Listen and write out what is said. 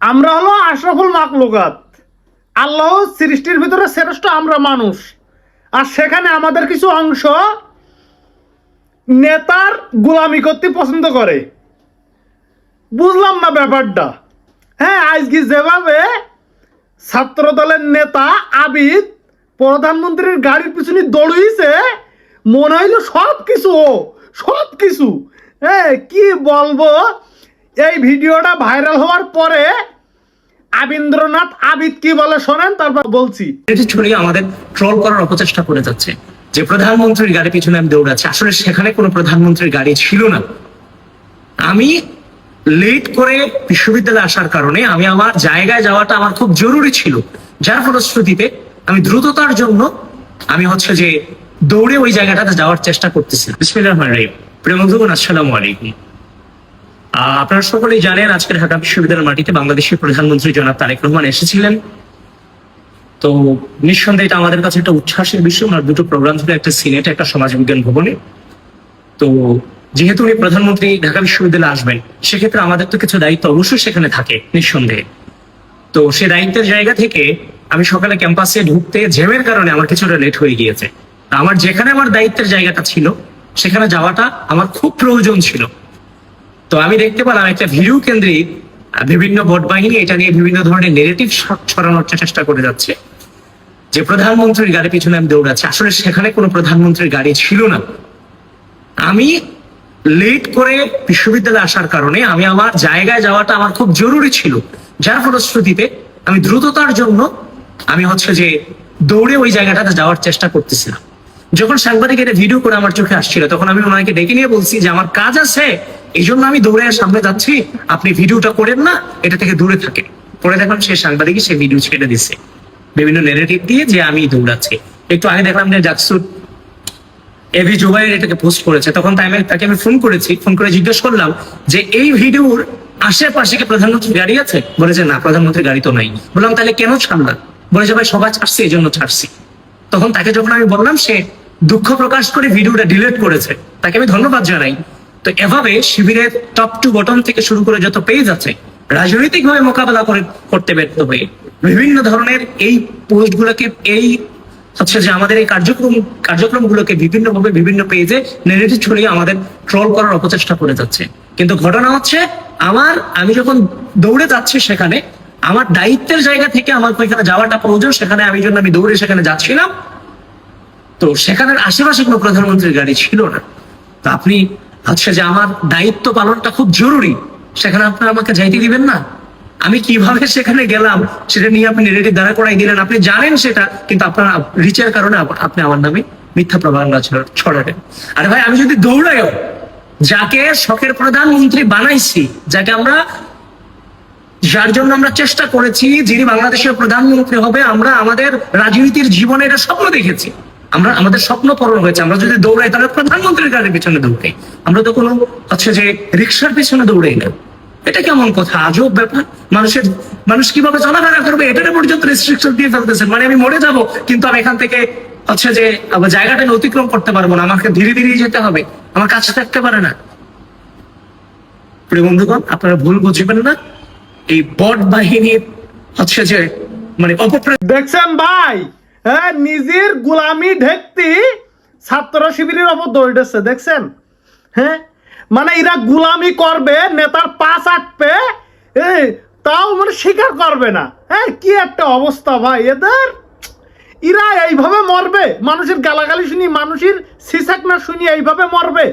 আমরা হলো আশরাফুল মাখলুকাত, আল্লাহ সৃষ্টির ভিতরে শ্রেষ্ঠ আমরা মানুষ। আর সেখানে আমাদের কিছু অংশ নেতার গোলামি করতে পছন্দ করে। বুঝলাম না ব্যাপারটা। হ্যাঁ, আজকে যেভাবে ছাত্র দলের নেতা আবিদ প্রধানমন্ত্রীর গাড়ির পিছনে দৌড়িয়েছে, মনে হইল সব কিছু। হ্যাঁ, কি বলবো, এই ভিডিওটা ভাইরাল হওয়ার পরে আবিন্দ্রনাথ আবিদ কি বলে শোনেন, তারপর বলছি। ছড়িয়ে আমাদের ট্রল করার অপচেষ্টা করে যাচ্ছে যে প্রধানমন্ত্রীর গাড়ি পিছনে আমি দৌড়াচ্ছি। আসলে সেখানে কোনো প্রধানমন্ত্রীর গাড়ি ছিল না। আমি লেট করে বিশ্ববিদ্যালয়ে আসার কারণে আমি আমার জায়গায় যাওয়াটা আমার খুব জরুরি ছিল, যার ফলশ্রুতিতে আমি দ্রুততার জন্য আমি যে দৌড়ে ওই জায়গাটাতে যাওয়ার চেষ্টা করতেছিলাম। বিসমিল্লাহির রহমানির রহিম। প্রিয় বন্ধুগণ, আসসালামু আলাইকুম। আপনারা সকলেই জানেন আজকে ঢাকা বিশ্ববিদ্যালয়ের মাটিতে বাংলাদেশের প্রধানমন্ত্রী জনাব তারেক রহমান এসেছিলেন। তো নিঃসন্দেহে এটা আমাদের কাছে একটা উচ্ছ্বাসের বিষয়। আমার দুটো প্রোগ্রাম ছিল, একটা সিনেটে, একটা সমাজ বিজ্ঞান ভবনে। তো যেহেতু উনি প্রধানমন্ত্রী ঢাকা বিশ্ববিদ্যালয়ে আসবেন, সেক্ষেত্রে আমাদের তো কিছু দায়িত্ব অবশ্যই সেখানে থাকে নিঃসন্দেহে। তো সে দায়িত্বের জায়গা থেকে আমি সকালে ক্যাম্পাসে ঢুকতে জ্যামের কারণে আমার কিছুটা লেট হয়ে গিয়েছে। আমার যেখানে আমার দায়িত্বের জায়গাটা ছিল সেখানে যাওয়াটা আমার খুব প্রয়োজন ছিল। তো আমি দেখতে পেলাম একটা ভিডিও কেন্দ্রিক বিভিন্ন ভোট বাহিনী এটা নিয়ে বিভিন্ন ধরনের নেগেটিভ ছড়ানোর চেষ্টা করে যাচ্ছে যে প্রধানমন্ত্রীর গাড়ি পিছনে আমি দৌড়াচ্ছি। আসলে সেখানে কোনো প্রধানমন্ত্রীর গাড়ি ছিল না। আমি লেট করে বিশ্ববিদ্যালয়ে আসার কারণে আমি আমার জায়গায় যাওয়াটা আমার খুব জরুরি ছিল, যার ফলশ্রুতিতে আমি দ্রুততার জন্য আমি যে দৌড়ে ওই জায়গাটাতে যাওয়ার চেষ্টা করতেছিলাম। যখন সাংবাদিক এটা ভিডিও করে আমার চোখে আসছিল, তখন আমি ওনাকে ডেকে নিয়ে বলছি যে আমার কাজ আছে, এই জন্য আমি দৌড়ে সামনে যাচ্ছি, আপনি ভিডিওটা করেন না, এটা থেকে দূরে থাকে। পরে দেখলাম সে সাংবাদিকই সে ভিডিও ছেড়ে দিচ্ছে বিভিন্ন নেগেটিভ দিয়ে যে আমি দৌড়াচ্ছি। একটু আগে দেখলাম যে জাকসুট এবি জুবাইর এটাকে পোস্ট করেছে। তখন তাকে আমি ফোন করেছি, ফোন করে জিজ্ঞেস করলাম যে এই ভিডিওর আশেপাশে কি প্রধানমন্ত্রীর গাড়ি আছে? বলেছে না, প্রধানমন্ত্রীর গাড়ি তো নাই। বললাম তাহলে কেন ছাড়লাম? বলেছে ভাই সবাই ছাড়ছে, এই জন্য ছাড়ছি। তখন তাকে যখন আমি বললাম, সে দুঃখ প্রকাশ করে ভিডিওটা ডিলিট করেছে। তাকে আমি ধন্যবাদ জানাই। তো এভাবে শিবিরের টপ টু বটম থেকে শুরু করে যত পেজ আছে, রাজনৈতিক ভাবে মোকাবেলা করতে ব্যর্থ হয়ে বিভিন্ন ধরনের এই পোস্ট গুলোকে যে আমাদের এই কার্যক্রমগুলোকে বিভিন্ন ভাবে বিভিন্ন পেজে নেগেটিভ ছড়িয়ে আমাদের ট্রল করার অপচেষ্টা করে যাচ্ছে। কিন্তু ঘটনা হচ্ছে আমি যখন দৌড়ে যাচ্ছি, সেখানে আমার দায়িত্বের জায়গা থেকে আমার ওইখানে যাওয়াটা প্রয়োজন, সেখানে আমি দৌড়ে সেখানে যাচ্ছিলাম। তো সেখানের আশেপাশে কোনো প্রধানমন্ত্রীর গাড়ি ছিল না। তো আপনি যে আমার দায়িত্ব পালনটা খুব জরুরি, সেখানে আপনারা আমাকে যাইতে দিবেন না? আমি কিভাবে সেখানে গেলাম সেটা নিয়ে আপনি নেগেটিভ দাঁড়া করাই দিলেন। আপনি জানেন সেটা, কিন্তু আপনার রিচের কারণে আপনি আমার নামে মিথ্যা প্রভাবনা ছড়াবেন। আরে ভাই, আমি যদি দৌড়াইও যাকে শখের প্রধানমন্ত্রী বানাইছি, যার জন্য আমরা চেষ্টা করেছি, যিনি বাংলাদেশের প্রধানমন্ত্রী হবে, আমরা আমাদের রাজনীতির জীবনে এটা স্বপ্ন দেখেছি, আমাদের স্বপ্ন পূরণ হয়েছে। আমরা যদি দৌড়াই তাহলে প্রধানমন্ত্রীর গাড়ির পিছনে দৌড়াই, আমরা তো কোনো যে রিক্সার পিছনে দৌড়াই না। এটা কেমন কথা, আজব ব্যাপার। মানুষ কিভাবে চলাফেরা করবে এটা পর্যন্ত রেস্ট্রিকশন দিয়ে ফেলতেছেন। মানে আমি মরে যাব, কিন্তু আমি এখান থেকে যে জায়গাটা অতিক্রম করতে পারবো না, আমাকে ধীরে ধীরে যেতে হবে, আমার কাছে থাকতে পারে না। প্রিয় বন্ধুগণ, আপনারা ভুল বুঝবেন না। এই বট বাহিনীর যে দেখছেন ভাই, হ্যাঁ, নিজের গোলামি ঢেকতি ছাত্র শিবিরের ওপর দৌড়েছে, দেখছেন? হ্যাঁ, মানে এরা গোলামি করবে, নেতার পা চাটবে, তাও স্বীকার করবে না। হ্যাঁ, কি একটা অবস্থা ভাই এদের। এরা এইভাবে মরবে, মানুষের গালাগালি শুনি, মানুষের সিসাক না শুনি এইভাবে মরবে।